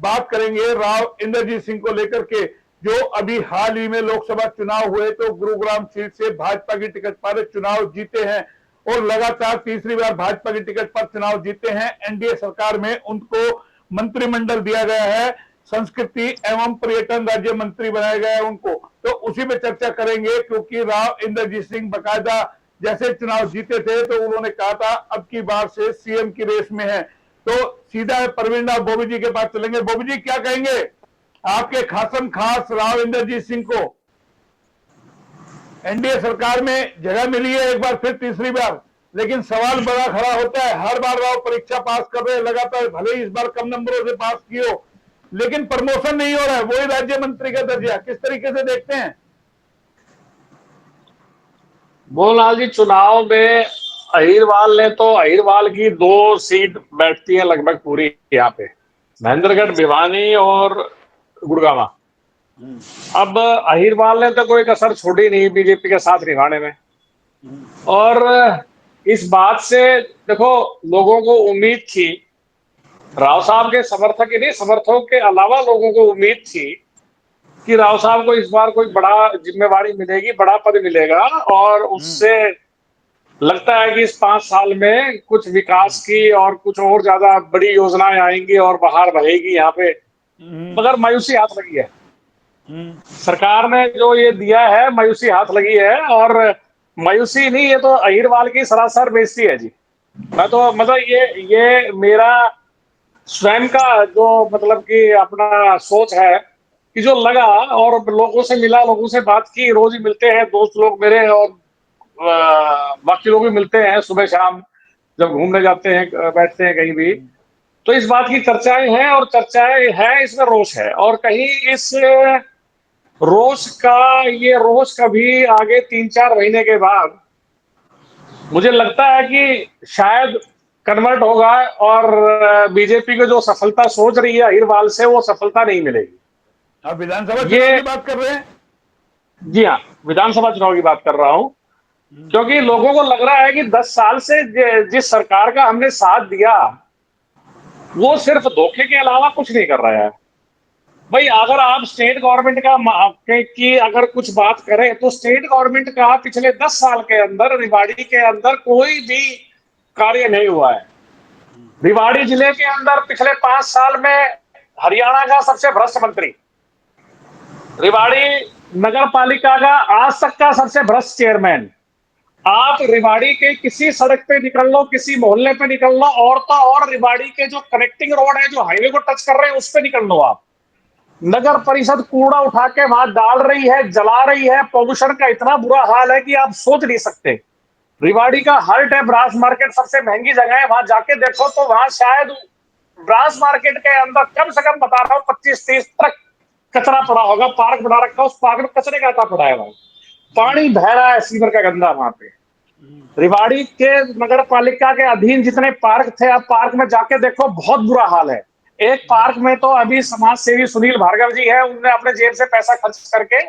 बात करेंगे राव इंद्रजीत सिंह को लेकर के, जो अभी हाल ही में लोकसभा चुनाव हुए तो गुरुग्राम सीट से भाजपा की टिकट पर चुनाव जीते हैं और लगातार तीसरी बार भाजपा की टिकट पर चुनाव जीते हैं। एनडीए सरकार में उनको मंत्रिमंडल दिया गया है, संस्कृति एवं पर्यटन राज्य मंत्री बनाया गया है उनको। तो उसी में चर्चा करेंगे, क्योंकि राव इंद्रजीत सिंह बकायदा जैसे चुनाव जीते थे तो उन्होंने कहा था अब की बार से सीएम की रेस में है। तो सीधा परवीन बोबी जी के पास चलेंगे। बोबी जी, क्या कहेंगे आपके खासम खास राव इंद्रजीत सिंह को? एनडीए सरकार में जगह मिली है एक बार फिर तीसरी बार, लेकिन सवाल बड़ा खड़ा होता है, हर बार राव परीक्षा पास कर रहे हैं लगातार, भले ही इस बार कम नंबरों से पास की हो, लेकिन प्रमोशन नहीं हो रहा है, वही राज्य मंत्री का दर्जा। किस तरीके से देखते हैं? मोहनलाल जी, चुनाव में अहिरवाल ने तो अहिरवाल की 2 सीट बैठती है लगभग पूरी यहाँ पे, महेंद्रगढ़, भिवानी और गुड़गांव। अब अहिरवाल ने तो कोई कसर छोड़ी नहीं बीजेपी के साथ निभाने में। और इस बात से देखो, लोगों को उम्मीद थी, राव साहब के समर्थक ही नहीं, समर्थकों के अलावा लोगों को उम्मीद थी कि राव साहब को इस बार कोई बड़ा जिम्मेवारी मिलेगी, बड़ा पद मिलेगा और उससे लगता है कि इस 5 साल में कुछ विकास की और कुछ और ज्यादा बड़ी योजनाएं आएंगी और बहार बहेगी यहाँ पे। मगर मायूसी हाथ लगी है। सरकार ने जो ये दिया है, मायूसी हाथ लगी है। और मायूसी नहीं, ये तो अहिरवाल की सरासर बेइज्जती है जी। मैं तो मतलब ये मेरा स्वयं का जो मतलब कि अपना सोच है कि जो लगा, और लोगों से मिला, लोगों से बात की, रोज ही मिलते हैं दोस्त लोग मेरे, और बाकी लोग भी मिलते हैं सुबह शाम जब घूमने जाते हैं, बैठते हैं कहीं भी। तो इस बात की चर्चाएं हैं, और चर्चाएं हैं, इसमें रोष है। और कहीं इस ये रोष कभी आगे 3-4 महीने के बाद मुझे लगता है कि शायद कन्वर्ट होगा, और बीजेपी को जो सफलता सोच रही है अहिरवाल से, वो सफलता नहीं मिलेगी। आप विधानसभा चुनाव ये, की बात कर रहे हैं? जी हाँ, विधानसभा चुनाव की बात कर रहा हूं। क्योंकि लोगों को लग रहा है कि 10 साल से जिस सरकार का हमने साथ दिया, वो सिर्फ धोखे के अलावा कुछ नहीं कर रहा है। भाई, अगर आप स्टेट गवर्नमेंट की अगर कुछ बात करें, तो स्टेट गवर्नमेंट का पिछले 10 साल के अंदर रेवाड़ी के अंदर कोई भी कार्य नहीं हुआ है। रेवाड़ी जिले के अंदर पिछले 5 साल में हरियाणा का सबसे भ्रष्ट मंत्री, रेवाड़ी नगर पालिका का आज तक का सबसे भ्रष्ट चेयरमैन। आप रेवाड़ी के किसी सड़क पे निकल लो, किसी मोहल्ले पे निकल लो, और तो और रेवाड़ी के जो कनेक्टिंग रोड है, जो हाईवे को टच कर रहे हैं, उस पे निकल लो आप, नगर परिषद कूड़ा उठा के वहां डाल रही है, जला रही है। पॉल्यूशन का इतना बुरा हाल है कि आप सोच नहीं सकते। रेवाड़ी का हर्ट है, ब्रास मार्केट सबसे महंगी जगह है, वहां जाके देखो तो वहां शायद ब्रास मार्केट के अंदर कम से कम बता रहा हूं 25-30 ट्रक कचरा पड़ा होगा। पार्क बना रखा है, उस पार्क में कचरे का आता पड़ा है, वहां पानी बह रहा है सीवर का गंदा। वहां पे रेवाड़ी के नगर पालिका के अधीन जितने पार्क थे, आप पार्क में जाके देखो, बहुत बुरा हाल है। एक पार्क में तो अभी समाज सेवी सुनील भार्गव जी है, उनने अपने जेब से पैसा खर्च करके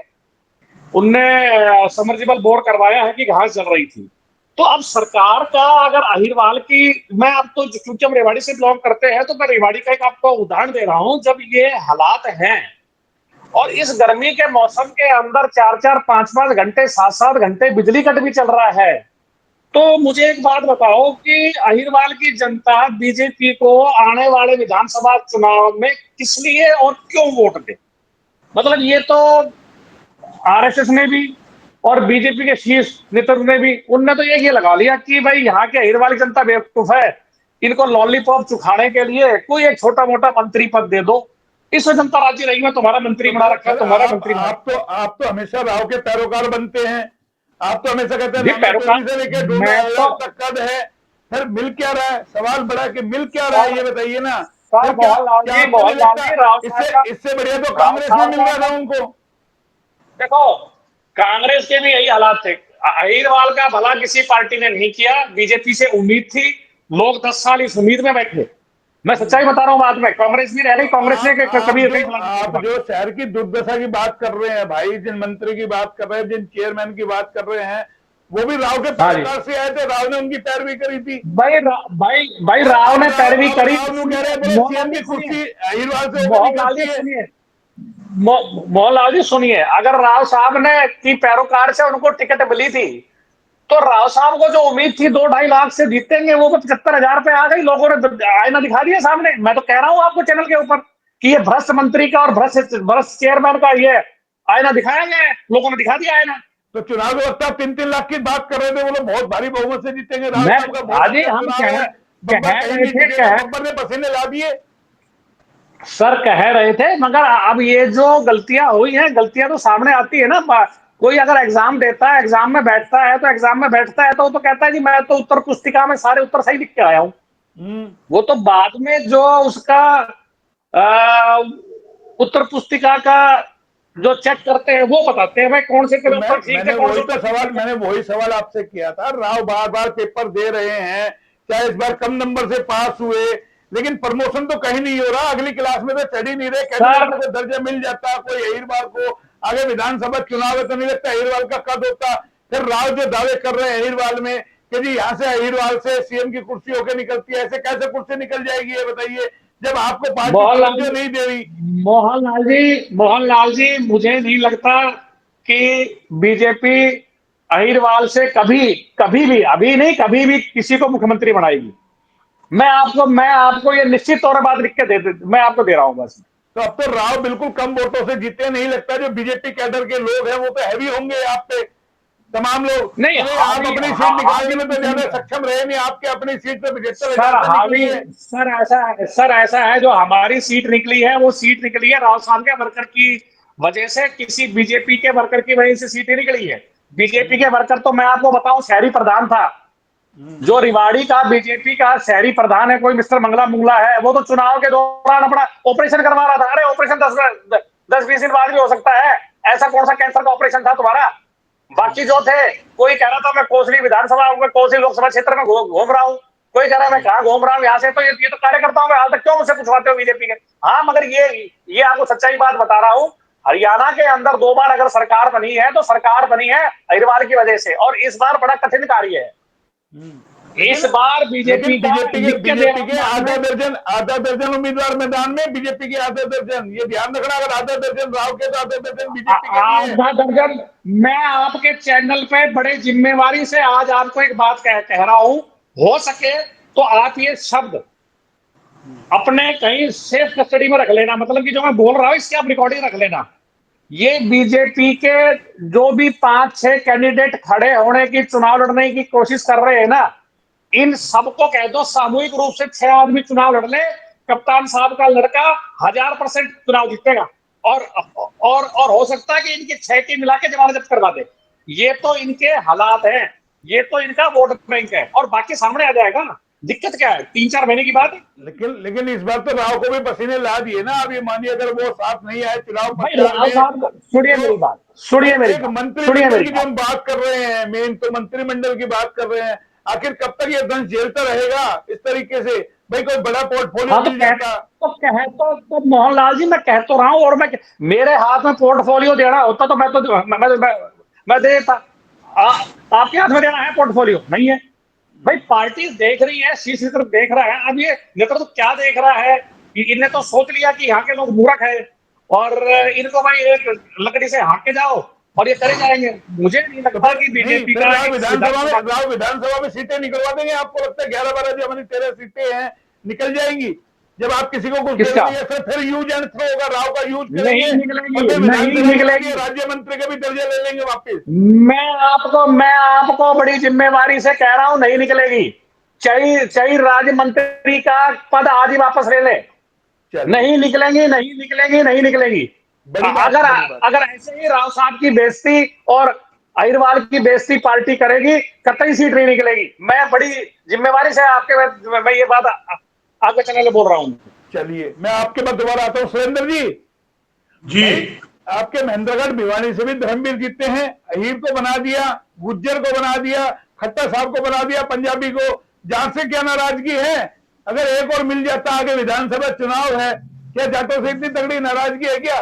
उनने समर्जिबल बोर करवाया है कि घास जल रही थी। तो अब सरकार का अगर अहिरवाल की, मैं अब तो क्योंकि हम रेवाड़ी से बिलोंग करते हैं, तो मैं रेवाड़ी का एक आपको उदाहरण दे रहा हूं। जब ये हालात हैं और इस गर्मी के मौसम के अंदर 4-4, 5-5 घंटे, 7-7 घंटे बिजली कट भी चल रहा है, तो मुझे एक बात बताओ कि अहिरवाल की जनता बीजेपी को आने वाले विधानसभा चुनाव में किस लिए और क्यों वोट दे? मतलब ये तो आरएसएस ने भी और बीजेपी के शीर्ष नेतृत्व ने भी, उनने तो ये लगा लिया कि भाई यहाँ के अहिरवाल की जनता बेवकूफ है, इनको लॉलीपॉप चुखाने के लिए कोई एक छोटा मोटा मंत्री पद दे दो, इससे जनता राजी रहेगी। मैं तुम्हारा मंत्री तो बना रखा है, तुम्हारा मंत्री बना रखा आप तो हमेशा राव के पैरोकार बनते हैं। आप तो हमेशा कहते हैं है। नंबर पैरोकार, 24 से लेकर ढूंढो मैं तो तक कद है। फिर मिल क्या रहा है? सवाल बड़ा कि मिल क्या रहा है, ये बताइए ना। सर, फिर क्या क्या आपको नहीं मोहनलाल लगता जी, राव साहब इससे का, इससे बढ़िया तो राव कांग्रेस में साहब मिल का रहा था उनको? देखो, कांग्रेस के भी यही हालात थे। अहिरवाल का भला किसी पार्टी ने नहीं किया, बीजेपी से उम्मीद थी, लोग 10 साल इस उम्मीद में बैठे। मैं सच्चाई बता रहा हूं, बाद में कांग्रेस भी रह तो गई, कांग्रेस ने कभी नहीं फैसला नहीं आप किया। जो शहर की दुर्दशा की बात कर रहे हैं भाई, जिन मंत्री की बात कर रहे हैं, जिन चेयरमैन की बात कर रहे हैं, वो भी राव के हाँ जी। पैरोकार से आए थे, राव ने उनकी पैरवी करी थी। भाई राव ने पैरवी करी। राव नु कह रहे बोले मोहनलाल सीएम जी की सुनिए, कुर्सी अहिरवाल से होकर मोहनलाल निकलती जी है। सुनिए, मोहनलाल जी सुनिए, अगर राव साहब ने की पैरोकार से उनको टिकट मिली थी, तो राव साहब को जो उम्मीद थी 2-2.5 लाख से जीतेंगे, वो तो 75,000 पे आ गई। लोगों ने आईना दिखा दिया सामने। मैं तो कह रहा हूं आपको चैनल के ऊपर कि ये भ्रष्ट मंत्री का और भ्रष्ट चेयरमैन का ये आईना दिखाया गया है, लोगों ने दिखा दिया आईना। तो चुनाव व्यवस्था 3-3 लाख की बात कर रहे थे, वो लोग बहुत भारी बहुमत से जीतेंगे, राव मैं साहब का बहुत आज ही अच्छा हम चुनाव है, बब्बर कह कहीं रहे नहीं थे, टिकेगा, बब्बर ने पसीने ला दिए। सर कह रहे थे, मगर अब ये जो गलतियां हुई हैं, गलतियां तो सामने आती है ना। कोई अगर एग्जाम देता है, एग्जाम में बैठता है, तो एग्जाम में बैठता है तो वो तो कहता है कि मैं तो उत्तर पुस्तिका में सारे उत्तर सही लिख के आया हूं। वो तो बाद में जो उसका आ, उत्तर पुस्तिका का जो चेक करते हैं वो बताते हैं भाई कौन से तो उत्तर ठीक थे, कौन से उत्तर ठीक थे। मैंने वही सवाल आपसे किया था। राव बार बार पेपर दे रहे हैं, चाहे इस बार कम नंबर से पास हुए, लेकिन प्रमोशन तो कहीं नहीं हो रहा, अगली क्लास में तो चढ़ ही नहीं रहे। कैबिनेट में दर्जा मिल जाता कोई अहिरवाल को, आगे विधानसभा चुनाव है तो नहीं लगता अहिरवाल का कद होता। फिर राव जो दावे कर रहे हैं अहिरवाल में कि जी यहाँ से अहिरवाल से सीएम की कुर्सी होकर निकलती है, ऐसे कैसे कुर्सी निकल जाएगी ये बताइए, जब आपको पार्टी तवज्जो नहीं दे रही। मोहनलाल जी मुझे नहीं लगता कि बीजेपी अहिरवाल से कभी कभी भी, अभी नहीं कभी भी किसी को मुख्यमंत्री बनाएगी। मैं आपको ये निश्चित तौर पर बात लिख के मैं आपको दे रहा हूं बस। तो अब तो राव बिल्कुल कम वोटों से जीते नहीं लगता। जो बीजेपी कैडर के लोग हैं वो तो हैवी होंगे आप पे, तमाम लोग। नहीं आप अपनी सीट निकालने में तो ज्यादा सक्षम रहे नहीं, आपके अपनी सीट पे 75,000 से निकली है। सर ऐसा है, जो हमारी सीट निकली है वो सीट निकली है राव साहब के वर्कर की वजह से, किसी बीजेपी के वर्कर की वजह से सीट ही निकली है। बीजेपी के वर्कर तो मैं आपको बताऊं शहरी प्रधान था, जो रिवाड़ी का बीजेपी का शहरी प्रधान है, कोई मिस्टर मंगला मुंगला है, वो तो चुनाव के दौरान अपना ऑपरेशन करवा रहा था। अरे ऑपरेशन 10-20 दिन बाद भी हो सकता है, ऐसा कौन सा कैंसर का ऑपरेशन था तुम्हारा। बाकी जो थे, कोई कह रहा था मैं कोसली विधानसभा, कोसली लोकसभा क्षेत्र में घूम रहा हूं, कोई कह रहा है मैं कहां घूम रहा हूं यहाँ से। तो ये तो कार्यकर्ताओं में हाल तक क्यों मुझसे पूछवाते हो बीजेपी के। हाँ मगर ये आपको सच्चाई बात बता रहा हूं, हरियाणा के अंदर 2 बार अगर सरकार बनी है तो सरकार बनी है अहिरवाल की वजह से, और इस बार बड़ा कठिन कार्य है। इस बार बीजेपी के आधा दर्जन उम्मीदवार मैदान में, बीजेपी के आधा दर्जन, ये ध्यान रखना, अगर आधा दर्जन राव के तो आधा दर्जन बीजेपी के भी है। आधा दर्जन। मैं आपके चैनल पे बड़े जिम्मेवारी से आज आपको एक बात कह रहा हूं, हो सके तो आप ये शब्द अपने कहीं सेफ कस्टडी में रख लेना, मतलब कि जो मैं बोल रहा हूं इसकी आप रिकॉर्डिंग रख लेना। ये बीजेपी के जो भी 5-6 कैंडिडेट खड़े होने की, चुनाव लड़ने की कोशिश कर रहे हैं ना, इन सबको कह दो सामूहिक रूप से 6 आदमी चुनाव लड़ ले, कप्तान साहब का लड़का 1000% चुनाव जीतेगा। और हो सकता है कि इनके 6 की मिला के जमानत जब्त करवा दे। ये तो इनके हालात हैं, ये तो इनका वोट बैंक है, और बाकी सामने आ जाएगा। दिक्कत क्या है, 3-4 महीने की बात है। लेकिन इस बार तो राव को भी पसीने ला दिए ना। अब ये मानिए अगर वो साथ नहीं आए चुनाव प्रचार में, सुनिए मेरी बात, मंत्रिमंडल की जो हम बात कर रहे हैं, मेन तो मंत्रिमंडल की बात कर रहे हैं, आखिर कब तक ये दंश झेलता रहेगा इस तरीके से। भाई कोई बड़ा पोर्टफोलियो मिल जाता तो मोहनलाल जी मैं कह तो रहा हूं, और मेरे हाथ में पोर्टफोलियो देना होता तो मैं देता। आपके हाथ में देना है पोर्टफोलियो नहीं है। भाई पार्टी देख रही है, शीश की तरफ देख रहा है। अब ये नेतृत्व क्या देख रहा है, इनने तो सोच लिया कि यहाँ के लोग मूर्ख है और इनको भाई एक लकड़ी से हाँके जाओ और ये करे जाएंगे। मुझे नहीं लगता कि बीजेपी का विधानसभा में सीटें निकलवा देंगे। आपको लगता है 11-12 जो हमारी 13 सीटें हैं निकल जाएंगी जब आप किसी को कुछ देंगे? फिर यूज एंड थ्रो होगा, राव का यूज करेंगे और फिर विधानसभा के राज्य मंत्री का भी दर्जा ले लेंगे वापिस। मैं आपको बड़ी जिम्मेवारी से कह रहा हूं, नहीं निकलेगी। चाहे राज्य मंत्री का पद आज ही वापस ले ले, नहीं निकलेंगी। अगर ऐसे ही राव साहब की बेइज्जती और अहिरवाल की बेइज्जती पार्टी करेगी, कतई सीट नहीं निकलेगी। मैं बड़ी जिम्मेवारी से मैं ये बात आपके चैनल में बोल रहा हूं। चलिए मैं आपके बाद दोबारा आता हूं। सुरेंद्र जी आपके महेंद्रगढ़ भिवानी से भी धर्मवीर जीते हैं, अहीर को बना दिया, गुज्जर को बना दिया, खट्टर साहब को बना दिया, पंजाबी को। जाट से क्या नाराजगी है? अगर एक और मिल जाता, आगे विधानसभा चुनाव है, क्या जाटों से इतनी तगड़ी नाराजगी है क्या?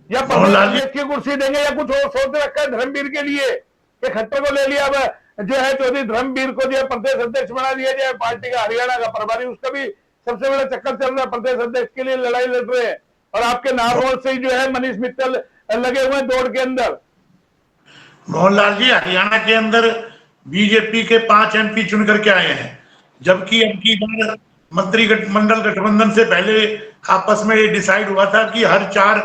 या 15 की कुर्सी देंगे या कुछ और सोच रखा है धर्मवीर के लिए? कि खट्टर को ले लिया, अब जो है चौधरी धर्मवीर को जो है प्रदेश अध्यक्ष बना दिया जाए, पार्टी का हरियाणा का प्रभारी, उसका भी सबसे बड़ा चक्कर चल रहा है, प्रदेश अध्यक्ष के लिए लड़ाई लड़ रहे हैं। और आपके नारनौल से ही जो है मनीष मित्तल लगे हुए दौड़ के अंदर। मोहनलाल जी, हरियाणा के अंदर बीजेपी के 5 MP चुन करके आए हैं, जबकि अब की बार मंत्रिमंडल गठबंधन से पहले आपस में ये डिसाइड हुआ था कि हर 4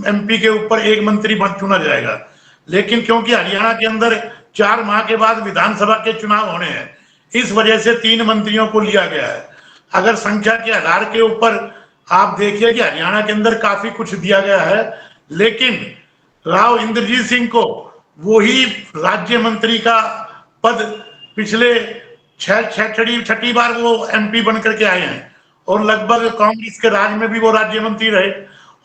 MP के ऊपर एक मंत्री चुना जाएगा। लेकिन क्योंकि हरियाणा के अंदर 4 माह के बाद विधानसभा के चुनाव होने हैं, इस वजह से 3 मंत्रियों को लिया गया है। अगर संख्या के आधार के ऊपर आप देखिए कि हरियाणा के अंदर काफी कुछ दिया गया है, लेकिन राव इंद्रजीत सिंह को वही राज्य मंत्री का पद पिछले छठी बार वो MP बन करके आए हैं, और लगभग कांग्रेस के राज में भी वो राज्य मंत्री रहे,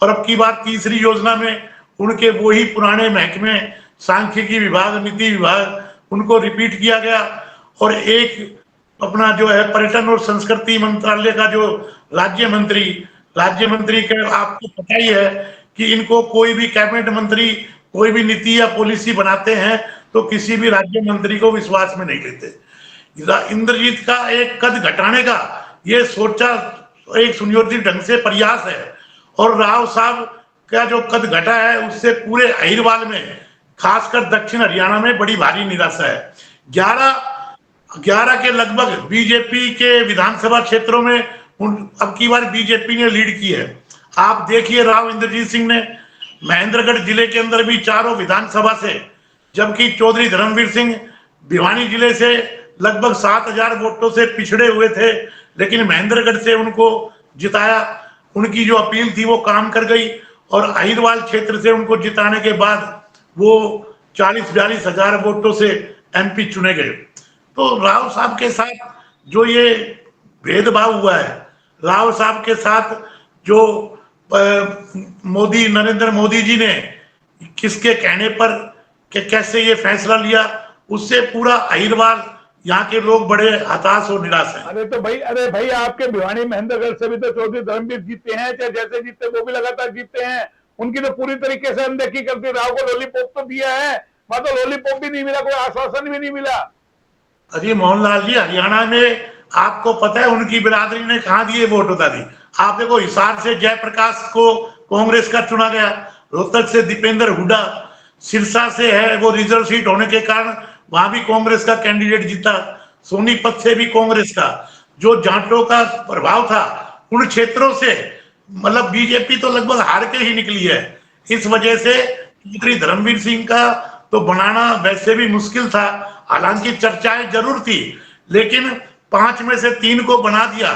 और अब की बार तीसरी योजना में उनके वही पुराने महकमे सांख्यिकी विभाग, नीति विभाग, उनको रिपीट किया गया। और एक अपना जो है पर्यटन और संस्कृति मंत्रालय का जो राज्य मंत्री का आपको पता ही है कि इनको कोई भी कैबिनेट मंत्री कोई भी नीति या पॉलिसी बनाते हैं तो किसी भी राज्य मंत्री को विश्वास में नहीं लेते। इंद्रजीत का एक कद घटाने का ये सोचा एक सुनियोजित ढंग से प्रयास है, और राव साहब का जो कद घटा है उससे पूरे अहिरवाल में, खासकर दक्षिण हरियाणा में बड़ी भारी निराशा है। 11 के लगभग बीजेपी के विधानसभा क्षेत्रों में अब की बार बीजेपी ने लीड की है। आप देखिए, राव इंद्रजीत सिंह ने महेंद्रगढ़ जिले के अंदर भी 4 विधानसभा से, जबकि चौधरी धर्मवीर सिंह भिवानी जिले से लगभग 7000 वोटों से पिछड़े हुए थे, लेकिन महेंद्रगढ़ से उनको जिताया। उनकी जो अपील थी वो काम कर गई, और अहिरवाल क्षेत्र से उनको जिताने के बाद वो 40-42 हजार वोटों से MP चुने गए। तो राव साहब के साथ जो ये भेदभाव हुआ है, राव साहब के साथ जो नरेंद्र मोदी जी ने किसके कहने पर कैसे ये फैसला लिया, उससे पूरा अहिरवाल, यहाँ के लोग बड़े हताश और निराश हैं। अरे भाई आपके भिवानी महेंद्रगढ़ से भी तो चौधरी धर्मवीर जीते हैं, चाहे जैसे जीते वो भी लगातार जीते हैं। उनकी तो पूरी तरीके से अनदेखी करती। राव को लॉलीपॉप तो दिया है, वहां तो लॉलीपॉप भी नहीं मिला, कोई आश्वासन भी नहीं मिला। अरे मोहनलाल जी, हरियाणा में आपको पता है उनकी बिरादरी ने कहाँ दिए वोट बता दी। आप देखो, हिसार से जयप्रकाश को कांग्रेस का चुना गया, रोहतक से दीपेंद्र हुड्डा, सिरसा से है वो रिजर्व सीट होने के कारण वहां भी कांग्रेस का कैंडिडेट जीता, सोनीपत से भी कांग्रेस का। जो जाटों का प्रभाव था उन क्षेत्रों से, मतलब बीजेपी तो लगभग हार के ही निकली है। इस वजह से चौधरी धर्मवीर सिंह का तो बनाना वैसे भी मुश्किल था, हालांकि चर्चाएं जरूर थी, लेकिन 5 में से 3 को बना दिया,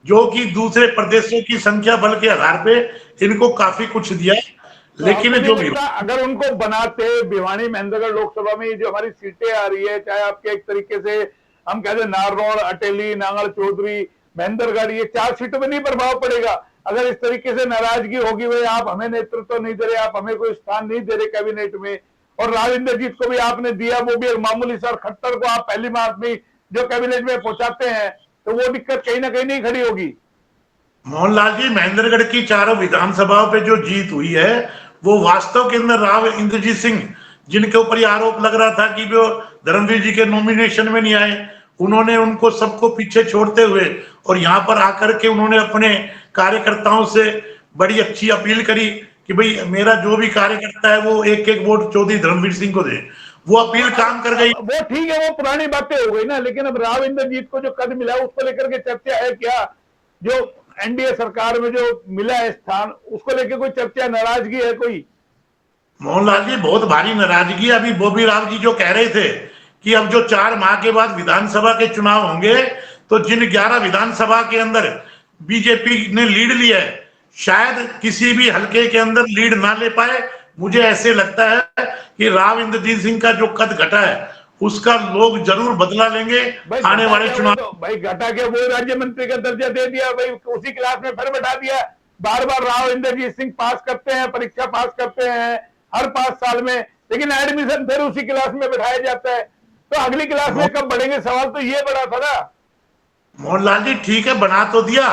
जो कि दूसरे प्रदेशों की संख्या बल के आधार पे इनको काफी कुछ दिया। लेकिन जो भी अगर उनको बनाते, भिवानी महेंद्रगढ़ लोकसभा में जो हमारी सीटें आ रही है, चाहे आपके एक तरीके से हम कहते हैं नारनौल, अटेली, नांगल चौधरी, महेंद्रगढ़, ये 4 सीटों में नहीं प्रभाव पड़ेगा। अगर इस तरीके से नाराजगी होगी, भाई आप हमें नेतृत्व नहीं दे रहे, आप हमें कोई स्थान नहीं दे रहे कैबिनेट में, और राव इंद्रजीत को भी आपने दिया, वो भी एक मामूली सर, खट्टर को आप पहली मार्च में जो कैबिनेट में पहुंचाते हैं, तो वो दिक्कत कहीं ना कहीं नहीं खड़ी होगी। मोहनलाल जी, महेंद्रगढ़ की 4 विधानसभाओं पे जो जीत हुई है वो वास्तव के अंदर राव इंद्रजीत सिंह, जिनके ऊपर ये आरोप लग रहा था कि वो धर्मवीर जी के नॉमिनेशन में नहीं आए, उन्होंने उनको सबको पीछे छोड़ते हुए और यहाँ पर आकर के उन्होंने अपने कार्यकर्ताओं से बड़ी अच्छी अपील करी कि भाई मेरा जो भी कार्यकर्ता है वो एक वोट चौधरी धर्मवीर सिंह को दे। वो अपील काम कर गई। वो ठीक है, वो पुरानी बातें हो गई ना, लेकिन अब राव इंद्रजीत को जो कद मिला उसको लेकर के चर्चा है क्या? जो NDA सरकार में जो मिला है स्थान, उसको लेकर कोई चर्चा, नाराजगी है कोई? मोहनलाल जी, बहुत भारी नाराजगी। अभी बोबी राव जी जो कह रहे थे कि अब जो 4 माह के बाद विधानसभा के चुनाव होंगे तो जिन 11 विधानसभा के अंदर बीजेपी ने लीड लिया है, शायद किसी भी हलके के अंदर लीड ना ले पाए। मुझे ऐसे लगता है कि राव इंद्रजीत सिंह का जो कद घटा है उसका लोग जरूर बदला लेंगे आने वाले चुनाव। तो भाई घटा के वो राज्य मंत्री का दर्जा दे दिया, भाई उसी क्लास में फिर बैठा दिया। बार बार राव इंद्रजीत सिंह पास करते हैं, परीक्षा पास करते हैं हर 5 साल में, लेकिन एडमिशन फिर उसी क्लास में बैठाया जाता है। तो अगली क्लास में कब बढ़ेंगे, सवाल तो ये बड़ा था ना। मोहनलाल जी, ठीक है, बना तो दिया,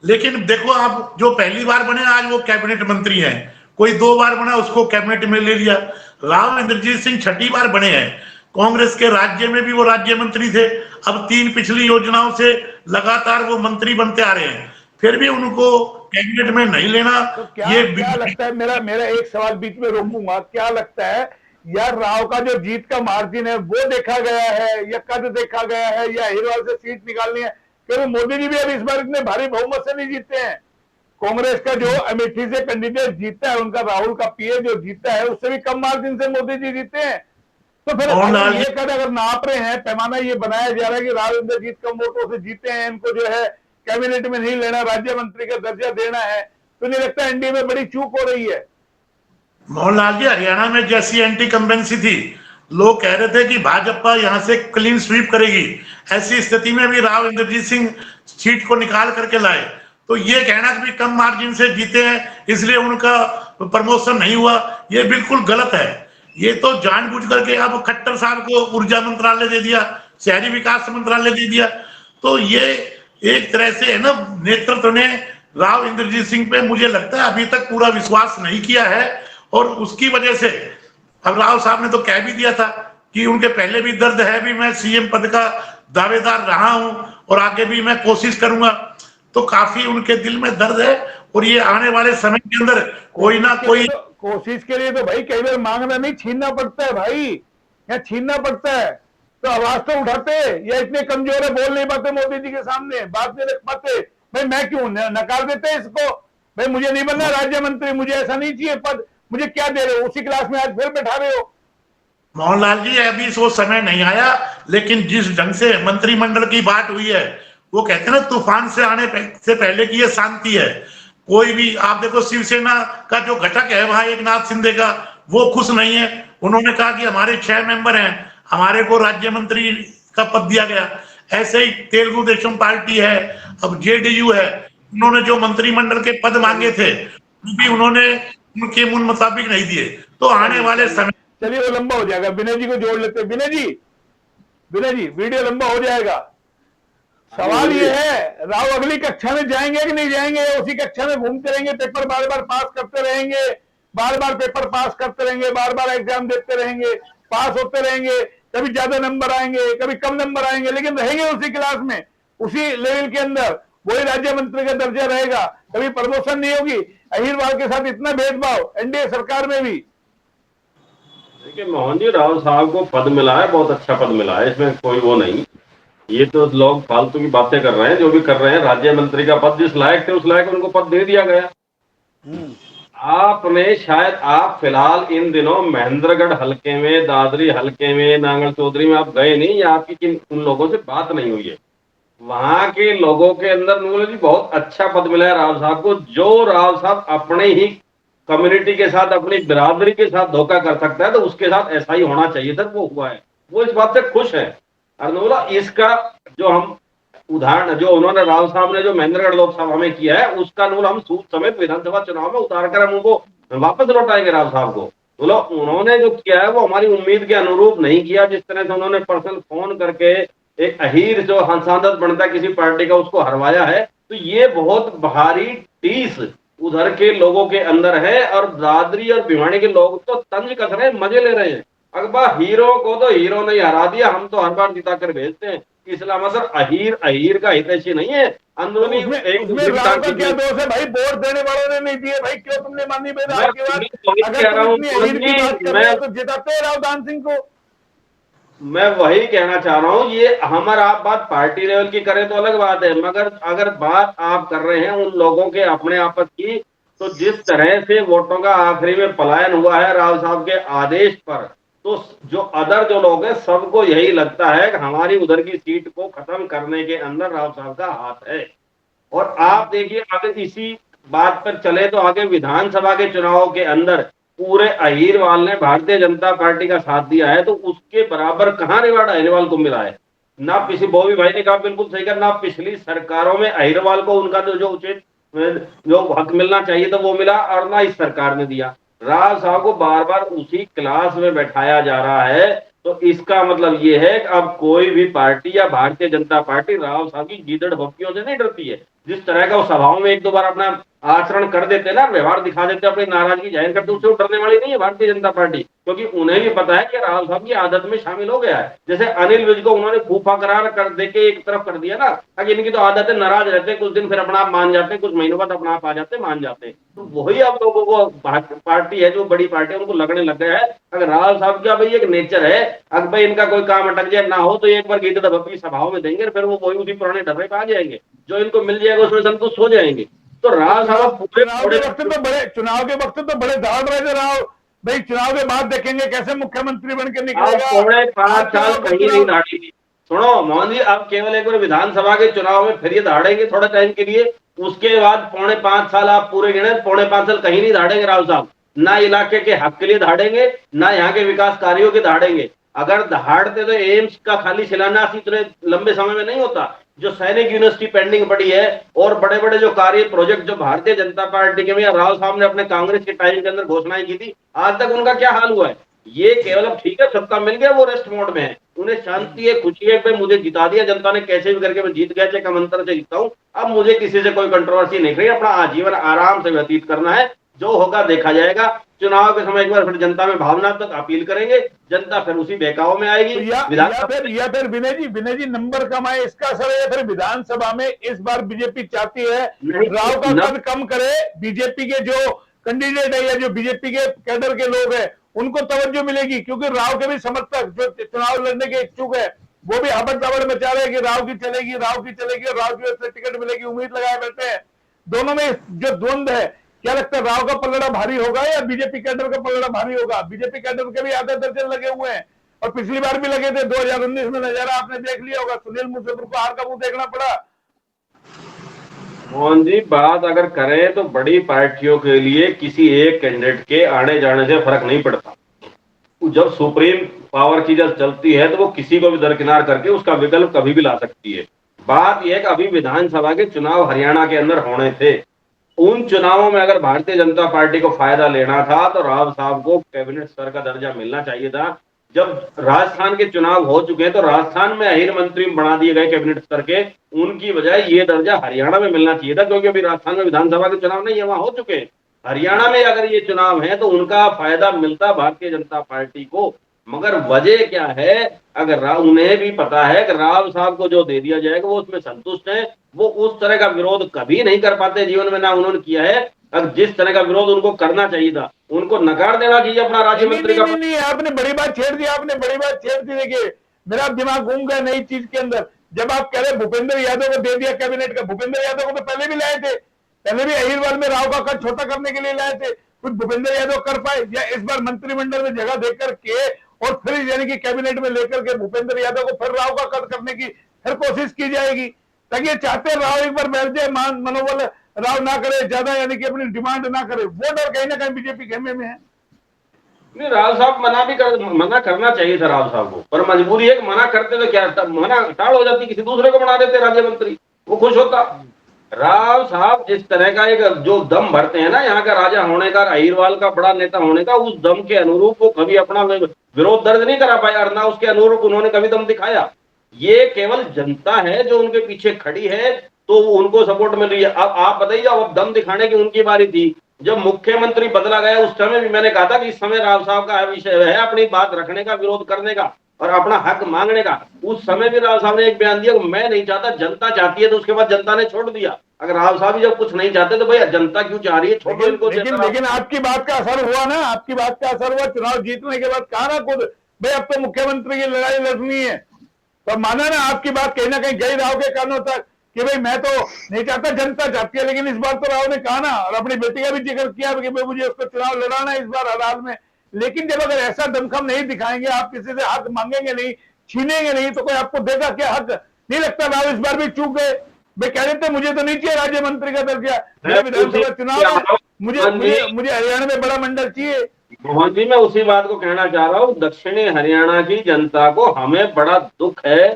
लेकिन देखो आप जो पहली बार बने आज वो कैबिनेट मंत्री हैं, कोई 2 बार बना उसको कैबिनेट में ले लिया। राव इंद्रजीत सिंह छठी बार बने हैं। कांग्रेस के राज्य में भी वो राज्य मंत्री थे, अब 3 पिछली योजनाओं से लगातार वो मंत्री बनते आ रहे हैं, फिर भी उनको कैबिनेट में नहीं लेना। तो क्या ये क्या लगता है, मेरा एक सवाल बीच में रोकूंगा, क्या लगता है यार, राव का जो जीत का मार्जिन है वो देखा गया है या कद देखा गया है या अहिरवाल से सीट निकालनी है? क्योंकि मोदी जी भी अब इस बार इतने भारी बहुमत से नहीं जीते हैं। कांग्रेस का जो अमेठी से कैंडिडेट जीता है, उनका राहुल का पीए जो जीता है, उससे भी कम मार्जिन से मोदी जी जीते हैं। तो फिर ये कद अगर नाप रहे हैं, पैमाना ये बनाया जा रहा है कि राव इंद्रजीत कम वोटों से जीते हैं, इनको जो है कैबिनेट में नहीं लेना, राज्य मंत्री का दर्जा देना है, तो नहीं लगता एनडीए में बड़ी चूक हो रही है? मोहनलाल जी, हरियाणा में जैसी एंटी कंबेंसी थी, लोग कह रहे थे कि भाजपा यहां से क्लीन स्वीप करेगी, ऐसी स्थिति में भी राव इंद्रजीत सिंह सीट को निकाल करके लाए। तो ये कहना कि कम मार्जिन से जीते हैं इसलिए उनका प्रमोशन नहीं हुआ, ये बिल्कुल गलत है। ये तो जानबूझ करके अब खट्टर साहब को ऊर्जा मंत्रालय दे दिया, शहरी विकास मंत्रालय दे दिया, तो ये एक तरह से है ना, नेतृत्व ने राव इंद्रजीत सिंह पे मुझे लगता है अभी तक पूरा विश्वास नहीं किया है। और उसकी वजह से अब राव साहब ने तो कह भी दिया था कि उनके पहले भी दर्द है, भी मैं सीएम पद का दावेदार रहा हूं और आगे भी मैं कोशिश करूंगा, तो काफी उनके दिल में दर्द है। और ये आने वाले समय के अंदर कोई ना कोई कोशिश के लिए तो भाई कई बार मांगना नहीं, छीनना पड़ता है भाई, यहाँ छीनना पड़ता है। तो आवाज तो उठाते, या इतने कमजोर है बोल नहीं पाते मोदी जी के सामने, बात नहीं रख पाते? भाई मैं क्यों नकार देते हैं इसको? भाई मुझे नहीं बनना राज्य मंत्री, मुझे ऐसा नहीं चाहिए पद, मुझे क्या दे रहे हो? उसी क्लास में आज फिर बैठा रहे हो। मोहनलाल जी, अभी वो समय नहीं आया, लेकिन जिस ढंग से मंत्रिमंडल की बात हुई है, वो कहते हैं ना, तूफान से आने से पहले की ये शांति है। कोई भी आप देखो, शिवसेना का जो घटक है वहां एक नाथ शिंदे का, वो खुश नहीं है। उन्होंने कहा कि हमारे 6 मेंबर हैं, हमारे को राज्य मंत्री का पद दिया गया। ऐसे ही तेलुगु देशम पार्टी है, अब जेडीयू है, उन्होंने जो मंत्रिमंडल के पद मांगे थे वो भी उन्होंने उनके मुन मुताबिक नहीं दिए। तो आने वाले समय, चलिए वो लंबा हो जाएगा, विनय जी को जोड़ लेते हैं। विनय जी वीडियो लंबा हो जाएगा। सवाल ये है, राव अगली कक्षा में जाएंगे कि नहीं जाएंगे? उसी कक्षा में घूमते रहेंगे, पेपर बार बार पास करते रहेंगे, बार बार पेपर पास करते रहेंगे, बार बार एग्जाम देते रहेंगे, पास होते रहेंगे, कभी ज्यादा नंबर आएंगे, कभी कम नंबर आएंगे, लेकिन रहेंगे उसी क्लास में, उसी लेवल के अंदर, वही राज्य मंत्री का दर्जा रहेगा, कभी प्रमोशन नहीं होगी। अहिरवाल के साथ इतना भेदभाव एनडीए सरकार में भी। देखिए मोहन जी, राव साहब को पद मिला है, बहुत अच्छा पद मिला है, इसमें कोई वो नहीं। ये तो लोग फालतू की बातें कर रहे हैं, जो भी कर रहे हैं। राज्य मंत्री का पद जिस लायक थे उस लायक उनको पद दे दिया गया। आपने शायद, आप फिलहाल इन दिनों महेंद्रगढ़ हलके में, दादरी हलके में, नांगल चौधरी में आप गए नहीं, या आपकी उन लोगों से बात नहीं हुई है। वहां के लोगों के अंदर जी बहुत अच्छा पद मिला है राव साहब को। जो राव साहब अपने ही कम्युनिटी के साथ, अपनी बिरादरी के साथ धोखा कर सकता है, तो उसके साथ ऐसा ही होना चाहिए था, वो हुआ है। वो इस बात से खुश है। अर्नोला, इसका जो हम उदाहरण, जो उन्होंने राव साहब ने जो महेंद्रगढ़ लोकसभा में किया है, उसका नूल हम सूद समेत विधानसभा चुनाव में उतार कर हम उनको वापस लौटाएंगे राव साहब को। बोलो, उन्होंने जो किया है वो हमारी उम्मीद के अनुरूप नहीं किया। जिस तरह से उन्होंने पर्सनल फोन करके एक अहीर जो सांसद बनता है किसी पार्टी का, उसको हरवाया है, तो ये बहुत भारी टीस उधर के लोगों के अंदर है। और दादरी और भिवानी के लोग तो तंज कस रहे हैं, मजे ले रहे हैं। अकबर हीरो को तो हीरो ने हरा दिया, हम तो हर बार जिता कर भेजते हैं। इसलिए मतलब अहीर का हितैषी नहीं है। अंदरूनी उसमें राव का क्या दोष है भाई? वोट देने वालों ने नहीं दिए भाई, क्यों तुमने मानी भाई राव की बात? अगर तुम इतनी अहीर की बात कर रहे हो तो जिताते राव दान सिंह को। मैं वही कहना चाह रहा हूं, ये हमारा आप बात पार्टी लेवल की करें तो अलग बात है, मगर अगर बात आप कर रहे हैं उन लोगों के अपने आपस की, तो जिस तरह से वोटों का आखिरी में पलायन हुआ है राव साहब के आदेश पर, तो जो अदर जो लोग हैं सबको यही लगता है कि हमारी उधर की सीट को खत्म करने के अंदर राव साहब का हाथ है। और आप देखिए, अगर इसी बात पर चले तो आगे विधानसभा के चुनाव के अंदर पूरे अहीरवाल ने भारतीय जनता पार्टी का साथ दिया है, तो उसके बराबर कहां रिवार्ड अहीरवाल को मिला है? ना पिछली, बॉबी भाई ने कहा बिल्कुल सही, ना पिछली सरकारों में अहीरवाल को उनका जो उचित जो हक मिलना चाहिए था वो मिला, और ना इस सरकार ने दिया। राव साहब को बार बार उसी क्लास में बैठाया जा रहा है। तो इसका मतलब ये है कि अब कोई भी पार्टी या भारतीय जनता पार्टी राव साहब की गीदड़ भक्तियों से नहीं डरती है। जिस तरह का वो सभाओं में एक दो बार अपना आचरण कर देते ना, व्यवहार दिखा देते, अपनी नाराजगी जाहिर करते, उससे डरने वाली नहीं है भारतीय जनता पार्टी, क्योंकि उन्हें भी पता है कि राहुल साहब की आदत में शामिल हो गया है। जैसे अनिल विज को उन्होंने फूफा करार कर देके एक तरफ कर दिया ना, कि इनकी तो आदत है, नाराज रहते हैं कुछ दिन, फिर अपना आप मान जाते हैं, कुछ महीनों बाद अपना आप आ जाते हैं, मान जाते हैं। तो वही अब लोगों को पार्टी है, जो बड़ी पार्टी है, उनको लगने लग गया है अगर राहुल साहब का भाई एक नेचर है, अगर भाई इनका कोई काम अटक जाए ना हो तो एक बार गीत दबी सभाओं में देंगे, फिर वो वही उसी पुराने डब्बे पे आ जाएंगे, जो इनको मिल जाएगा उसमें संतुष्ट हो जाएंगे। तो राहुल साहब चुनाव के वक्त तो बड़े दाड़ रहे थे राहुल भाई, चुनाव के बाद देखेंगे कैसे मुख्यमंत्री बन के निकलेगा। 5.5 कहीं नहीं दाढ़ी। सुनो मोहन जी, अब केवल एक बार विधानसभा के चुनाव में फिर ये दाढ़ेंगे थोड़ा टाइम के लिए, उसके बाद 4.5 साल आप पूरे गिने, 4.5 साल कहीं नहीं दाढ़ेंगे राहुल साहब, ना इलाके के हक के लिए दाढ़ेंगे, ना यहाँ के विकास कार्यों के दाढ़ेंगे। अगर दहाड़ते तो एम्स का खाली शिलान्यास इतने लंबे समय में नहीं होता, जो सैनिक यूनिवर्सिटी पेंडिंग पड़ी है, और बड़े बड़े जो कार्य प्रोजेक्ट जो भारतीय जनता पार्टी के में राहुल साहब ने अपने कांग्रेस के टाइम के अंदर घोषणाएं की थी, आज तक उनका क्या हाल हुआ है। ये केवल अब ठीक है सत्ता मिल गया, वो रेस्ट मोड में है, उन्हें शांति है, खुशी है, मुझे जिता दिया जनता ने, कैसे भी करके मैं जीत गया, चाहे कम अंतर से जीतता हूं, अब मुझे किसी से कोई कंट्रोवर्सी नहीं रही, अपना आजीवन आराम से व्यतीत करना है, जो होगा देखा जाएगा। चुनाव के समय एक बार फिर जनता में भावनात्मक अपील करेंगे, जनता फिर उसी बहकाव में आएगी। या फिर विनय जी नंबर कम आए इसका असर है, या फिर विधानसभा में इस बार बीजेपी चाहती है राव का कद कम करे, बीजेपी के जो कैंडिडेट है या जो बीजेपी के कैडर के लोग हैं उनको तवज्जो मिलेगी, क्योंकि राव के भी समर्थक जो चुनाव लड़ने के इच्छुक है वो भी हबड़ दबड़ मचा रहे हैं कि राव की चलेगी, राव की चलेगी, राव की वजह से टिकट मिलेगी, उम्मीद लगाए बैठे हैं। दोनों में जो द्वंद है, क्या लगता है राव का पलड़ा भारी होगा या बीजेपी कैडर का पलड़ा भारी होगा? बीजेपी कैडर के भी आधे दर्जन लगे हुए हैं और पिछली बार भी लगे थे, 2019 में नजारा आपने देख लिया होगा, सुनील मुसेपुर को हार का मुंह देखना पड़ा। मोहन जी, बात अगर करें तो बड़ी पार्टियों के लिए किसी एक कैंडिडेट के आने जाने से फर्क नहीं पड़ता। जब सुप्रीम पावर की जब चलती है तो वो किसी को भी दरकिनार करके उसका विकल्प कभी भी ला सकती है। बात यह है कि अभी विधानसभा के चुनाव हरियाणा के अंदर होने थे, उन चुनावों में अगर भारतीय जनता पार्टी को फायदा लेना था तो राव साहब को कैबिनेट स्तर का दर्जा मिलना चाहिए था। जब राजस्थान के चुनाव हो चुके हैं तो राजस्थान में अहीर मंत्री बना दिए गए कैबिनेट स्तर के, उनकी बजाय ये दर्जा हरियाणा में मिलना चाहिए था, क्योंकि अभी राजस्थान में विधानसभा के चुनाव नहीं है, वहां हो चुके हैं। हरियाणा में अगर ये चुनाव है तो उनका फायदा मिलता भारतीय जनता पार्टी को। मगर वजह क्या है, अगर उन्हें भी पता है कि राव साहब को जो दे दिया जाएगा वो उसमें संतुष्ट है, वो उस तरह का विरोध कभी नहीं कर पाते जीवन में, ना उन्होंने किया है। अगर जिस तरह का विरोध उनको करना चाहिए था, उनको नकार देना चाहिए अपना राज्य मंत्री का। नहीं, आपने बड़ी बात छेड़ दी, आपने बड़ी बात छेड़ दी। देखिए मेरा दिमाग घूम गया नई चीज के अंदर, जब आप कह रहे भूपेंद्र यादव को दे दिया कैबिनेट का, भूपेंद्र यादव को तो पहले भी लाए थे, पहले भी अहीरवाल में राव का कद छोटा करने के लिए लाए थे, कुछ भूपेंद्र यादव कर पाए या इस बार मंत्रिमंडल में जगह देकर के और फिर यानी कि कैबिनेट में लेकर के भूपेंद्र यादव को फिर राव का कद करने की फिर कोशिश की जाएगी, ताकि चाहते राव एक बार बैठ जाए, मनोबल राव ना करे ज्यादा, यानी कि अपनी डिमांड ना करे, वो डर कहीं ना कहीं बीजेपी खेमे में है। नहीं, राव साहब मना करना चाहिए था राव साहब को, पर मजबूरी है कि मना करते तो क्या मना टाल हो जाती, किसी दूसरे को बना देते राज्य मंत्री, वो खुश होता। राव साहब जिस तरह का एक जो दम भरते हैं ना यहाँ का राजा होने का, अहीरवाल का बड़ा नेता होने का, उस दम के अनुरूप वो कभी अपना विरोध दर्ज नहीं करा पाया, और ना उसके अनुरूप उन्होंने कभी दम दिखाया। ये केवल जनता है जो उनके पीछे खड़ी है, तो उनको सपोर्ट मिल रही है। अब आप बताइए, अब दम दिखाने की उनकी बारी थी। जब मुख्यमंत्री बदला गया उस समय भी मैंने कहा था कि इस समय राव साहब का विषय है अपनी बात रखने का, विरोध करने का और अपना हक मांगने का। उस समय भी राव साहब ने एक बयान दिया कि मैं नहीं चाहता, जनता चाहती है, तो उसके बाद जनता ने छोड़ दिया। अगर राव साहब जब कुछ नहीं चाहते तो भैया जनता क्यों चाह रही है, छोड़ो इनको। लेकिन आपकी बात का असर हुआ ना, आपकी बात का असर हुआ, चुनाव जीतने के बाद कहा ना खुद भाई अब तो मुख्यमंत्री की लड़ाई लड़नी है, तो माना ना आपकी बात कहीं ना कहीं गई राव के कानों तक कि भाई मैं तो नहीं चाहता, जनता चाहती है। लेकिन इस बार तो राव ने कहा ना, और अपनी बेटी का भी जिक्र किया कि भाई मुझे उसको चुनाव लड़ाना है इस बार हर हाल में। लेकिन जब अगर ऐसा दमखम नहीं दिखाएंगे, आप किसी से हक मांगेंगे नहीं, छीनेंगे नहीं, तो कोई आपको देगा क्या हक? नहीं लगता राव इस बार भी चूक गए? भाई कह रहे थे मुझे तो नहीं चाहिए राज्य मंत्री का दर्जा, मेरा विधानसभा चुनाव है, मुझे हरियाणा में बड़ा मंडल चाहिए। मोहन जी, मैं उसी बात को कहना चाह रहा हूँ, दक्षिणी हरियाणा की जनता को हमें बड़ा दुख है।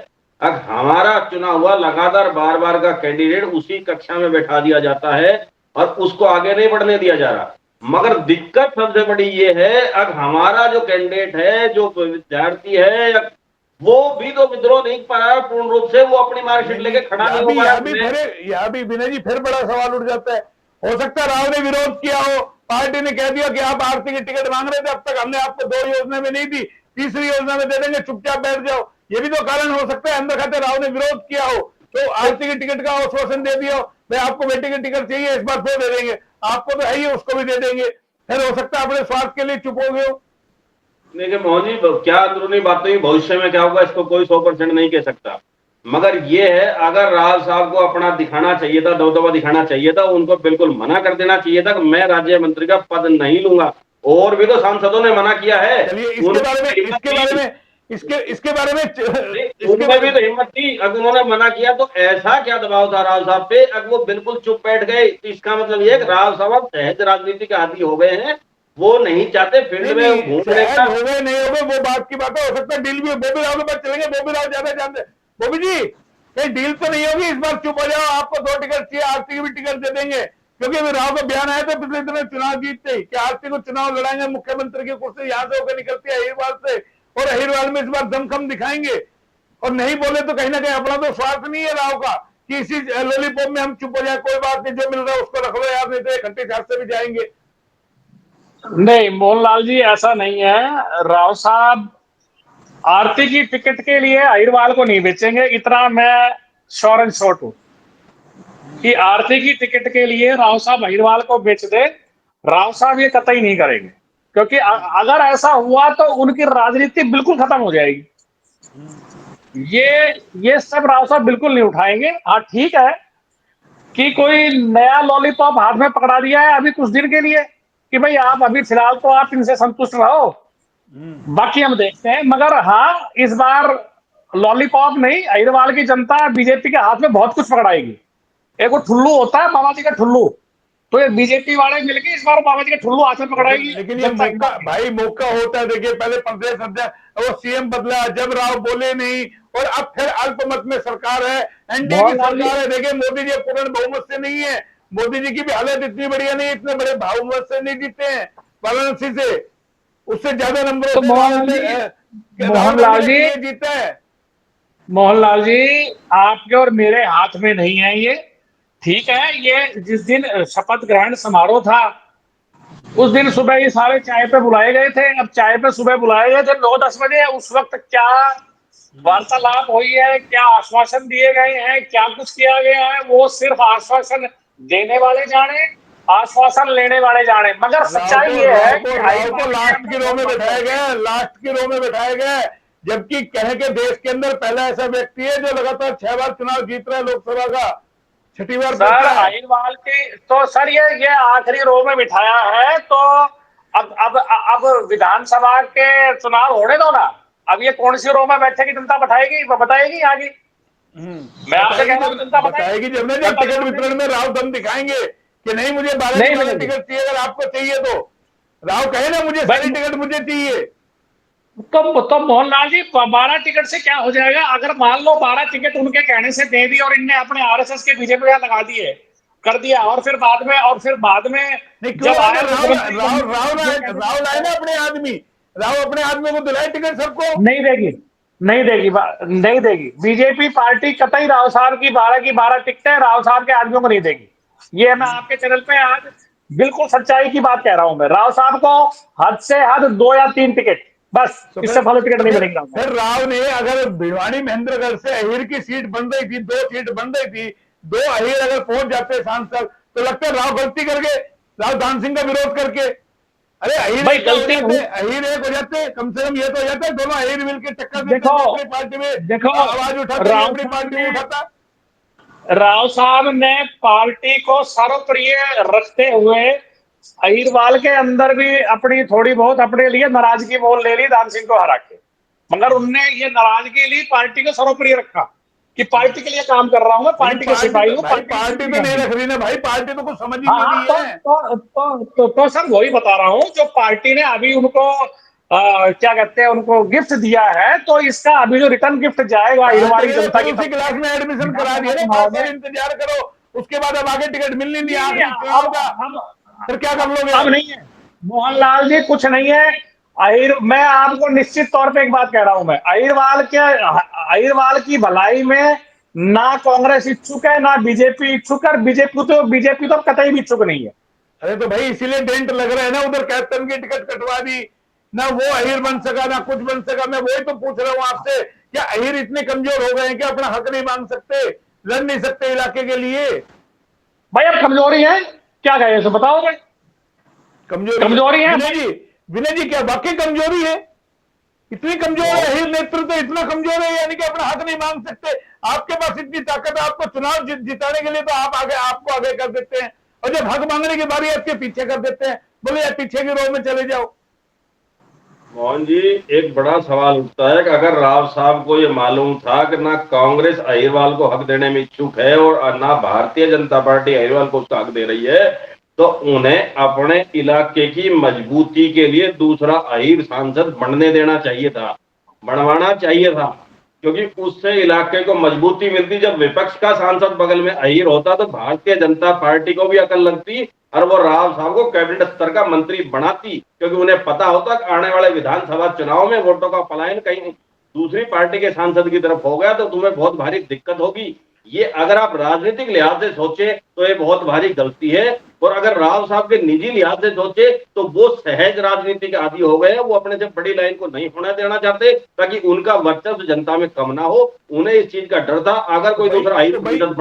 अब हमारा चुना हुआ लगातार बार बार का कैंडिडेट उसी कक्षा में बैठा दिया जाता है और उसको आगे नहीं बढ़ने दिया जा रहा। मगर दिक्कत सबसे बड़ी ये है, अब हमारा जो कैंडिडेट है, जो विद्यार्थी है, वो भी तो विद्रोह नहीं पा रहा पूर्ण रूप से, वो अपनी मार्कशीट लेके खड़ा नहीं हो पा रहा। यहाँ भी विनय जी फिर बड़ा सवाल उठ जाता है, हो सकता है राव ने विरोध किया हो, पार्टी ने कह दिया कि आप आरती की टिकट मांग रहे थे, अब तक हमने आपको 2 योजना में नहीं दी, तीसरी योजना में दे देंगे, चुपचाप बैठ जाओ। ये भी तो कारण हो सकता है अंदर खाते राव ने विरोध किया हो, तो आरती की टिकट का आश्वासन दे दिया हो, भाई आपको बेटी की टिकट चाहिए, इस बार फिर दे देंगे, आपको तो है ही, उसको भी दे देंगे। फिर हो सकता है अपने स्वार्थ के लिए चुप हो गए हो। देखिए मोहन जी, क्या अंदरूनी बातें हुई, भविष्य में क्या होगा इसको कोई 100% नहीं कह सकता, मगर ये है अगर राव साहब को अपना दिखाना चाहिए था, दबदबा दिखाना चाहिए था, उनको बिल्कुल मना कर देना चाहिए था कि मैं राज्य मंत्री का पद नहीं लूंगा। और भी तो सांसदों ने मना किया है। चलिए इसके बारे में उनमें भी तो हिम्मत थी। अगर उन्होंने मना किया तो ऐसा क्या दबाव था राव साहब पे, अगर वो बिल्कुल चुप बैठ गए, तो इसका मतलब ये राव साहब सहज राजनीति के आदी हो गए हैं, वो नहीं चाहते फील्ड में घूमने का। हो गए नहीं हो गए वो बात की बात है, हो सकता है डील भी, बॉबी राव के पास चलेंगे, बॉबी राव ज्यादा जानते। बॉबी जी कहीं डील तो नहीं होगी इस बार, चुप हो जाओ, आपको 2 टिकट चाहिए, आरती की भी टिकट दे देंगे, क्योंकि अभी राव का बयान आया था पिछले दिनों चुनाव जीतते ही कि आरती को चुनाव लड़ाएंगे, मुख्यमंत्री की कुर्सी यहां से होकर निकलती है अहिरवाल से, और अहिरवाल में इस बार दमखम दिखाएंगे। और नहीं बोले तो कहीं ना कहीं अपना तो स्वार्थ नहीं है राव का कि इसी लॉलीपॉप में हम चुप हो जाए, कोई बात नहीं, जो मिल रहा है उसको रख लो यार, नहीं तो खट्टी छाछ से भी जाएंगे। नहीं मोहनलाल जी, ऐसा नहीं है। राव साहब आरती की टिकट के लिए अहिरवाल को नहीं बेचेंगे, इतना मैं श्योर एंड शॉर्ट हूं कि आरती की टिकट के लिए राव साहब अहिरवाल को बेच दे, राव साहब ये कतई नहीं करेंगे, क्योंकि अगर ऐसा हुआ तो उनकी राजनीति बिल्कुल खत्म हो जाएगी। ये सब राव साहब बिल्कुल नहीं उठाएंगे। हाँ ठीक है कि कोई नया लॉलीपॉप हाथ में पकड़ा दिया है अभी कुछ दिन के लिए कि भाई आप अभी फिलहाल तो आप इनसे संतुष्ट रहो, बाकी हम देखते हैं। मगर हाँ, इस बार लॉलीपॉप नहीं, अहिरवाल की जनता बीजेपी के हाथ में बहुत कुछ पकड़ाएगी। एक वो ठुल्लू होता है बाबा जी का ठुल्लू, तो ये बीजेपी वाले मिलके इस बार बाबा जी का ठुल्लू हाथ में पकड़ाएगी। लेकिन ये मौका भाई मौका होता है, देखिए पहले पंद्रह सज्जा वो सीएम बदला, जब राव बोले नहीं, और अब फिर अल्पमत में सरकार है, एनडीए की सरकार है। देखिए मोदी जी पूर्ण बहुमत से नहीं है, मोदी जी की भी हालत इतनी बढ़िया नहीं, इतने बड़े बहुमत से नहीं जीते हैं वाराणसी से, उससे ज्यादा नंबर तो मोहनलाल जी जीता है। मोहनलाल जी, आपके और मेरे हाथ में नहीं है ये, ठीक है। ये जिस दिन शपथ ग्रहण समारोह था उस दिन सुबह ये सारे चाय पे बुलाए गए थे। अब चाय पे सुबह बुलाए गए थे 9-10 बजे, उस वक्त क्या वार्तालाप हुई है, क्या आश्वासन दिए गए हैं, क्या कुछ किया गया है, वो सिर्फ आश्वासन देने वाले जाने, आश्वासन लेने वाले जाने। मगर सच्चाई ये है कि लास्ट की रो में बैठाया गया, लास्ट की रो में बैठाया गया, जबकि कह के देश के अंदर पहला ऐसा व्यक्ति है जो लगातार 6 बार चुनाव जीत रहा है लोकसभा का, 6ठी बार सर अहिरवाल की। तो सर ये आखिरी रो में बिठाया है, तो अब विधानसभा के चुनाव होने दो ना, अब ये कौन सी रो में बैठेगी जनता बताएगी आगे। मैं आपसे कह रहा हूं जनता बताएगी जब टिकट वितरण में राव दम दिखाएंगे कि नहीं मुझे 12 टिकट चाहिए, अगर आपको चाहिए तो राव कहे ना मुझे सारी टिकट मुझे चाहिए। तो मोहनलाल जी 12 टिकट से क्या हो जाएगा, अगर मान लो 12 टिकट उनके कहने से दे दी और इनने अपने आरएसएस के बीजेपी में लगा दिए कर दिया, और फिर बाद में जब राव लाए ना अपने आदमी, राव अपने आदमी को दिलाए टिकट सबको। नहीं देगी बीजेपी पार्टी कतई राव साहब की 12 टिकटें राव साहब के आदमियों को नहीं देगी। ये मैं आपके चैनल पे आज बिल्कुल सच्चाई की बात कह रहा हूं। मैं राव साहब को हद से हद 2 या 3 टिकट, बस तो इससे फॉलो टिकट नहीं मिलेगा। फिर राव ने अगर भिवानी महेंद्रगढ़ से अहिर की सीट बन रही थी, 2 सीट बन रही थी, 2 अहिर अगर पहुंच जाते सांसद, तो लगता है राव गलती कर गए, राव दान सिंह का विरोध करके। अरे अहिर गलती अहिर एक हो जाते, कम से कम ये तो हो जाता है दोनों अहिर मिलकर टक्कर देखो अपनी पार्टी में देखो आवाज उठाते, अपनी पार्टी में उठाता। राव साहब ने पार्टी को सर्वप्रिय रखते हुए अहिरवाल के अंदर भी अपनी थोड़ी बहुत अपने लिए नाराजगी मोल ले ली दान सिंह को हरा के, मगर उनने ये नाराजगी ली, पार्टी को सर्वप्रिय रखा कि पार्टी के लिए काम कर रहा हूं मैं, पार्टी के सिपाही हूं। पार्टी तो नहीं रख रही ना भाई, पार्टी तो कुछ समझ ही नहीं रही है। तो सर वही बता रहा हूं, जो पार्टी ने अभी उनको क्या कहते हैं उनको गिफ्ट दिया है, तो इसका अभी जो रिटर्न गिफ्ट जाएगा अहिरवाल की जनता की क्लास में एडमिशन करा दिया ना, इंतजार करो, उसके बाद अब आगे टिकट मिलनी नहीं। फिर क्या कर लोगे? अब नहीं है मोहनलाल जी, कुछ नहीं है। मैं आपको निश्चित तौर पे एक बात कह रहा हूं, मैं अहिरवाल की भलाई में ना कांग्रेस इच्छुक है, ना बीजेपी इच्छुक है, और बीजेपी तो कतई भी इच्छुक नहीं है। अरे तो भाई इसीलिए डेंट लग रहा है ना, उधर कैप्टन की टिकट कटवा दी, ना वो अहिर बन सका ना कुछ बन सका। मैं वही तो पूछ रहा हूं आपसे, क्या अहिर इतने कमजोर हो गए हैं कि अपना हक नहीं मांग सकते, लड़ नहीं सकते इलाके के लिए? भाई अब कमजोरी है, क्या कहे इसे बताओगे? कमजोरी है विनय जी क्या वाकई कमजोरी है? इतनी कमजोर है अहिर नेतृत्व, इतना कमजोर है यानी कि अपना हक नहीं मांग सकते? आपके पास इतनी ताकत है, आपको चुनाव जिताने के लिए तो आप आगे, आपको आगे कर देते हैं, और जब हक मांगने की बारी आती है पीछे कर देते हैं, बोले यार पीछे की रो में चले जाओ। मोहन जी, एक बड़ा सवाल उठता है कि अगर राव साहब को ये मालूम था कि ना कांग्रेस अहिरवाल को हक देने में इच्छुक है और ना भारतीय जनता पार्टी अहिरवाल को उसका हक दे रही है, तो उन्हें अपने इलाके की मजबूती के लिए दूसरा अहिर सांसद बनने देना चाहिए था, बनवाना चाहिए था, क्योंकि उससे इलाके को मजबूती मिलती। जब विपक्ष का सांसद बगल में अहिर होता तो भारतीय जनता पार्टी को भी अकल लगती और वो राव साहब को कैबिनेट स्तर का मंत्री बनाती, क्योंकि उन्हें पता होता कि आने वाले विधानसभा चुनाव में वोटों का पलायन कहीं दूसरी पार्टी के सांसद की तरफ हो गया तो तुम्हें बहुत भारी दिक्कत होगी। ये अगर आप राजनीतिक लिहाज से सोचे तो ये बहुत भारी गलती है, और अगर राव साहब के निजी लिहाज से सोचे तो वो सहज राजनीति के आदी हो गए हैं। वो अपने से बड़ी लाइन को नहीं होने देना चाहते ताकि उनका वर्चस्व जनता में कम ना हो। उन्हें इस चीज का डर था, अगर कोई दूसरा अहिर बन गया तो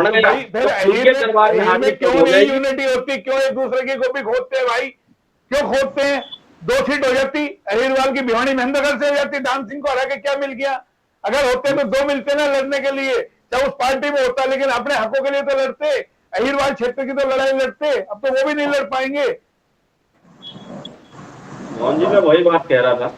उनके दरबार में हारने क्यों नहीं यूनिटी होती? क्यों एक दूसरे की गोभी खोदते हैं भाई? क्यों खोदते हैं? 2 सीट हो जाती, अहिरवाल की भिवानी महेंद्रगढ़ से हो जाती, दान सिंह को हरा के क्या मिल गया? अगर होते तो 2 मिलते ना लड़ने के लिए, चाहे उस पार्टी में होता, लेकिन अपने हकों के लिए तो लड़ते, अहिरवाल क्षेत्र की तो लड़ाई लड़ते। अब तो वो भी नहीं लड़ पाएंगे। मोहन जी, मैं वही बात कह रहा था,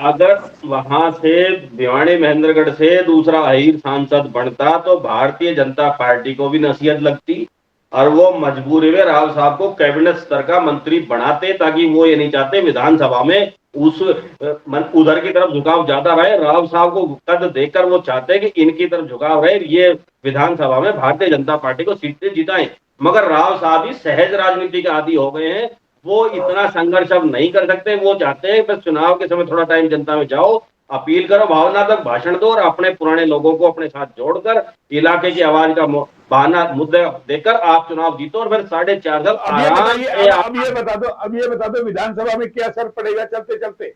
अगर वहां से भिवानी महेंद्रगढ़ से दूसरा अहिर सांसद बनता तो भारतीय जनता पार्टी को भी नसीहत लगती और वो मजबूरी में राव साहब को कैबिनेट स्तर का मंत्री बनाते, ताकि वो ये नहीं चाहते विधानसभा में उस उधर की तरफ झुकाव ज्यादा रहे। राव साहब को कद देकर वो चाहते कि इनकी तरफ झुकाव रहे, ये विधानसभा में भारतीय जनता पार्टी को सीटें जिताएं। मगर राव साहब ही सहज राजनीति के आदी हो गए हैं, वो इतना संघर्ष अब नहीं कर सकते। वो चाहते हैं बस चुनाव के समय थोड़ा टाइम जनता में जाओ, अपील करो, भावनात्मक भाषण दो और अपने पुराने लोगों को अपने साथ जोड़कर इलाके की आवाज का बहाना मुद्दा देकर आप चुनाव जीतो और फिर 4.5 साल आराम से। अब ये बता दो विधानसभा में क्या असर पड़ेगा चलते चलते?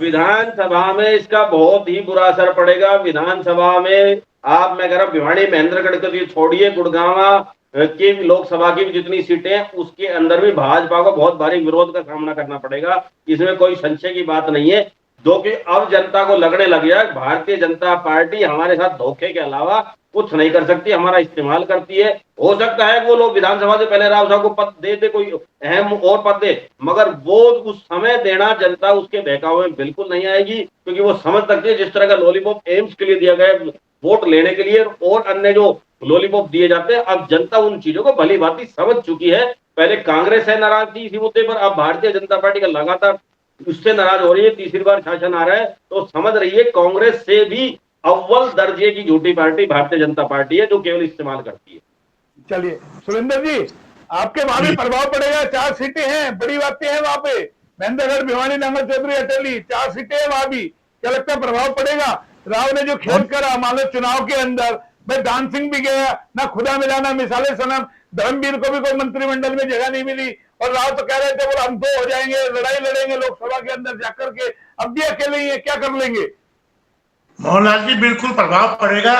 विधानसभा में इसका बहुत ही बुरा असर पड़ेगा। विधानसभा में मैं कह रहा हूं भिवानी महेंद्रगढ़ को छोड़िए, गुड़गांव की लोकसभा की जितनी सीटें हैं उसके अंदर भी भाजपा को बहुत भारी विरोध का सामना करना पड़ेगा, इसमें कोई संशय की बात नहीं है। जो कि अब जनता को लगने लग गया भारतीय जनता पार्टी हमारे साथ धोखे के अलावा कुछ नहीं कर सकती, हमारा इस्तेमाल करती है। हो सकता है वो लोग विधानसभा से पहले राव साहब को पद दे कोई अहम और पद दे, मगर वो उस समय देना जनता उसके बहकावे में बिल्कुल नहीं आएगी, क्योंकि वो समझ सकती है जिस तरह का लॉलीपॉप एम्स के लिए दिया गया वोट लेने के लिए और अन्य जो लॉलीपॉप दिए जाते हैं, अब जनता उन चीजों को भली भांति समझ चुकी है। पहले कांग्रेस से नाराज थी इसी मुद्दे पर, अब भारतीय जनता पार्टी का लगातार उससे नाराज हो रही है, तीसरी बार शासन आ रहा है, तो समझ रही है कांग्रेस से भी अव्वल दर्जे की झूठी पार्टी भारतीय जनता पार्टी है जो केवल इस्तेमाल करती है। चलिए सुरेंद्र जी, आपके वहां भी प्रभाव पड़ेगा, 4 सीटें हैं, बड़ी बातें हैं वहां पे, महेंद्रगढ़, भिवानी, नांगल चौधरी, अटेली, 4 सीटें हैं वहां भी, क्या लगता है प्रभाव पड़ेगा? राव ने जो खेल करा मान लो चुनाव के अंदर, भाई दान सिंह भी गया, ना खुदा मिला ना मिसाले सनम, धर्मवीर को भी कोई मंत्रिमंडल में जगह नहीं मिली, और राव तो कह रहे थे बोला हम 2 हो जाएंगे, लड़ाई लड़ेंगे लोकसभा के अंदर जाकर के, अब भी अकेले ही है, क्या कर लेंगे? मोहनलाल जी, बिल्कुल प्रभाव पड़ेगा।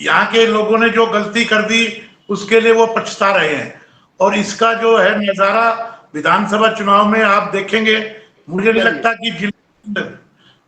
यहाँ के लोगों ने जो गलती कर दी उसके लिए वो पछता रहे हैं, और इसका जो है नजारा विधानसभा चुनाव में आप देखेंगे। मुझे नहीं लगता कि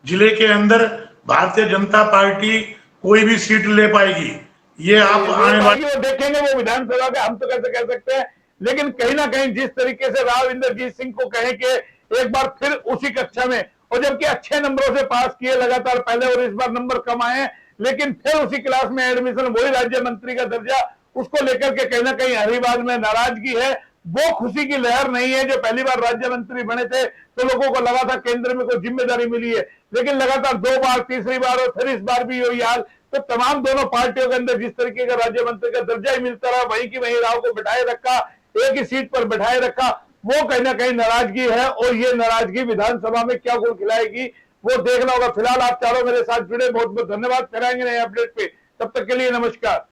जिले के अंदर भारतीय जनता पार्टी कोई भी सीट ले पाएगी। ये आप आने वाले वो देखेंगे, वो विधानसभा का हम तो कैसे कह सकते हैं, लेकिन कहीं ना कहीं जिस तरीके से राव इंद्रजीत सिंह को कहे कि एक बार फिर उसी कक्षा में, और जबकि अच्छे नंबरों से पास किए लगातार पहले और इस बार नंबर कम आए, लेकिन फिर उसी क्लास में एडमिशन, वही राज्य मंत्री का दर्जा, उसको लेकर के कहीं ना कहीं हरिवाद में नाराजगी है। वो खुशी की लहर नहीं है जो पहली बार राज्य मंत्री बने थे तो लोगों को लगा था केंद्र में कोई जिम्मेदारी मिली है, लेकिन लगातार 2 बार, तीसरी बार और फिर इस बार भी यही हाल। तो तमाम दोनों पार्टियों के अंदर जिस तरीके का राज्य मंत्री का दर्जा ही मिलता रहा, वहीं की वहीं राव को बिठाए रखा, एक ही सीट पर बिठाए रखा, वो कहीं ना कहीं नाराजगी है, और ये नाराजगी विधानसभा में क्या गुल खिलाएगी वो देखना होगा। फिलहाल आप चारों मेरे साथ जुड़े, बहुत बहुत धन्यवाद। कराएंगे नए अपडेट पे, तब तक के लिए नमस्कार।